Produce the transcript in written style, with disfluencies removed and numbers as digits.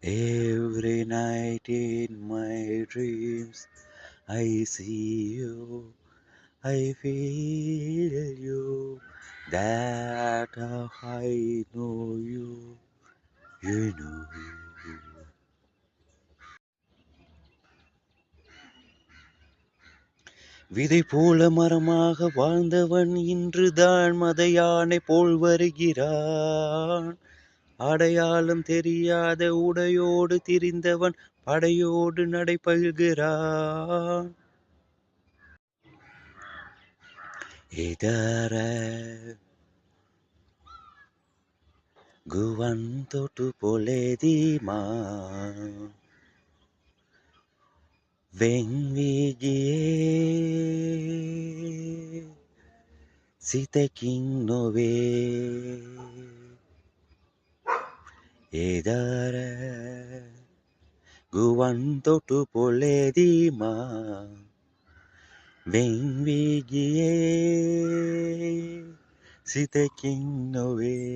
Every night in my dreams, I see you, I feel you, that I know you, you know. விதை போல மரமாக வாழ்ந்தவன் இன்றுதான் மத யானை போல் வருகிறான். அடையாளம் தெரியாத உடையோடு திரிந்தவன் படையோடு நடைபயில்கிறான். இதர குவந்தொட்டு பொலேதிமா வெங்கியே සිතකින් නොවේ එදර ගුවන් තොටු පොලේදී මා වෙන් වී ගියේ සිතකින් නොවේ